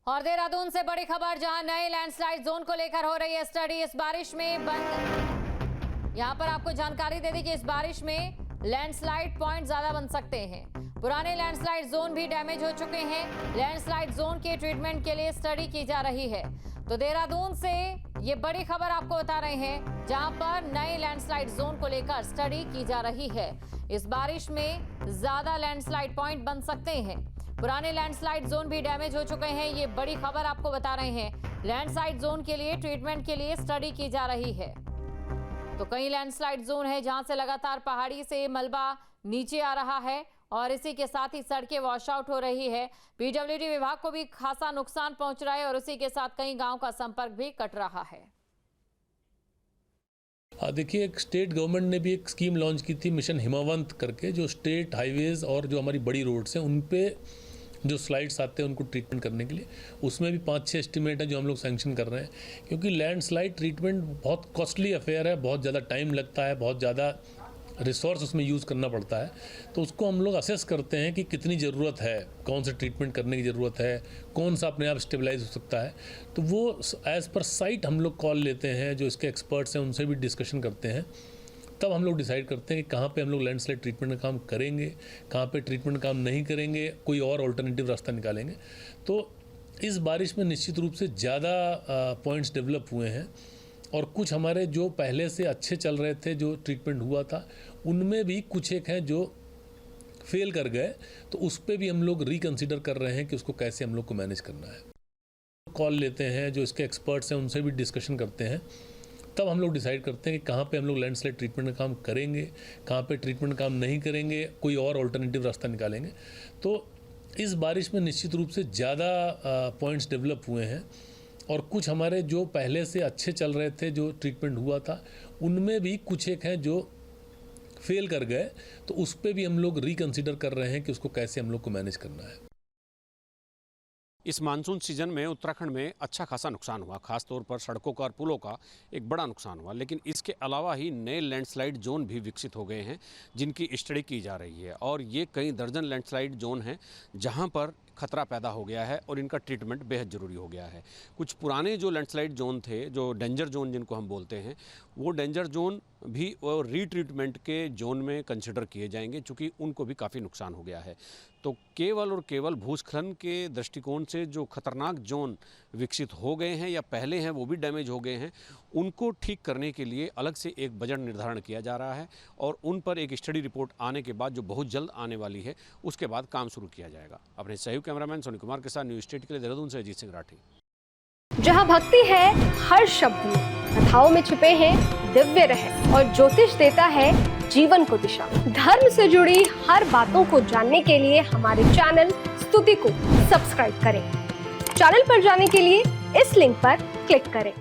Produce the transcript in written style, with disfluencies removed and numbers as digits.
और देहरादून से बड़ी खबर, जहां नए लैंडस्लाइड जोन को लेकर हो रही है स्टडी। इस बारिश में यहां पर आपको जानकारी दे दी कि इस बारिश में लैंडस्लाइड पॉइंट ज्यादा बन सकते हैं। पुराने लैंडस्लाइड जोन भी डैमेज हो चुके हैं। लैंडस्लाइड जोन के ट्रीटमेंट के लिए स्टडी की जा रही है। तो देहरादून से ये बड़ी खबर आपको बता रहे हैं, जहां पर नए लैंडस्लाइड जोन को लेकर स्टडी की जा रही है। इस बारिश में ज्यादा लैंडस्लाइड पॉइंट बन सकते हैं। पुराने लैंडस्लाइड जोन भी डैमेज हो चुके हैं। ये बड़ी खबर आपको बता रहे हैं। लैंडस्लाइड जोन के लिए ट्रीटमेंट के लिए स्टडी की जा रही है। तो कई लैंडस्लाइड जोन है जहां से लगातार पहाड़ी से मलबा नीचे आ रहा है और इसी के साथ ही सड़कें वॉश आउट हो रही है। पीडब्ल्यूडी विभाग को भी खासा नुकसान पहुंच रहा है और उसी के साथ कई गांव का संपर्क भी कट रहा है। देखिए, एक स्टेट गवर्नमेंट ने भी एक स्कीम लॉन्च की थी, मिशन हिमावंत करके, जो स्टेट हाईवेज और जो हमारी बड़ी रोड्स हैं उन पे जो स्लाइड्स आते हैं उनको ट्रीटमेंट करने के लिए। उसमें भी 5-6 एस्टिमेट है जो हम लोग सैंक्शन कर रहे हैं, क्योंकि लैंडस्लाइड ट्रीटमेंट बहुत कॉस्टली अफेयर है, बहुत ज़्यादा टाइम लगता है, बहुत ज़्यादा रिसोर्स उसमें यूज़ करना पड़ता है। तो उसको हम लोग असेस करते हैं कि कितनी ज़रूरत है, कौन सा ट्रीटमेंट करने की ज़रूरत है, कौन सा अपने आप स्टेबलाइज हो सकता है। तो वो एज़ पर साइट हम लोग कॉल लेते हैं, जो इसके एक्सपर्ट्स हैं उनसे भी डिस्कशन करते हैं। तब हम लोग डिसाइड करते हैं कि कहाँ पे हम लोग लैंडस्लाइड ट्रीटमेंट का काम करेंगे, कहाँ पे ट्रीटमेंट काम नहीं करेंगे, कोई और ऑल्टरनेटिव रास्ता निकालेंगे। तो इस बारिश में निश्चित रूप से ज़्यादा पॉइंट्स डेवलप हुए हैं और कुछ हमारे जो पहले से अच्छे चल रहे थे, जो ट्रीटमेंट हुआ था, उनमें भी कुछ एक हैं जो फेल कर गए। तो उस पर भी हम लोग रिकन्सिडर कर रहे हैं कि उसको कैसे हम लोग को मैनेज करना है। कॉल लेते हैं, जो इसके एक्सपर्ट्स हैं उनसे भी डिस्कशन करते हैं। तब हम लोग डिसाइड करते हैं कि कहाँ पे हम लोग लैंडस्लाइड ट्रीटमेंट का काम करेंगे, कहाँ पे ट्रीटमेंट काम नहीं करेंगे, कोई और ऑल्टरनेटिव रास्ता निकालेंगे। तो इस बारिश में निश्चित रूप से ज़्यादा पॉइंट्स डेवलप हुए हैं और कुछ हमारे जो पहले से अच्छे चल रहे थे, जो ट्रीटमेंट हुआ था, उनमें भी कुछ एक हैं जो फेल कर गए। तो उस पर भी हम लोग रिकन्सिडर कर रहे हैं कि उसको कैसे हम लोग को मैनेज करना है। इस मानसून सीजन में उत्तराखंड में अच्छा खासा नुकसान हुआ, खासतौर पर सड़कों का और पुलों का एक बड़ा नुकसान हुआ। लेकिन इसके अलावा ही नए लैंडस्लाइड जोन भी विकसित हो गए हैं, जिनकी स्टडी की जा रही है। और ये कई दर्जन लैंडस्लाइड जोन हैं जहां पर खतरा पैदा हो गया है और इनका ट्रीटमेंट बेहद ज़रूरी हो गया है। कुछ पुराने जो लैंडस्लाइड जोन थे, जो डेंजर जोन जिनको हम बोलते हैं, वो डेंजर जोन भी रीट्रीटमेंट के जोन में कंसिडर किए जाएंगे, चूँकि उनको भी काफ़ी नुकसान हो गया है। तो केवल और केवल भूस्खलन के दृष्टिकोण से जो खतरनाक जोन विकसित हो गए हैं या पहले हैं वो भी डैमेज हो गए हैं, उनको ठीक करने के लिए अलग से एक बजट निर्धारण किया जा रहा है और उन पर एक स्टडी रिपोर्ट आने के बाद, जो बहुत जल्द आने वाली है, उसके बाद काम शुरू किया जाएगा। अपने सहयोगी कैमरामैन सोनी कुमार के साथ न्यूज़ स्टेट के लिए देहरादून से अजीत सिंह राठी। जहाँ भक्ति है हर शब्द में, कथाओं में छिपे हैं दिव्य रहस्य और ज्योतिष देता है जीवन को दिशा। धर्म से जुड़ी हर बातों को जानने के लिए हमारे चैनल स्तुति को सब्सक्राइब करें। चैनल पर जाने के लिए इस लिंक पर क्लिक करें।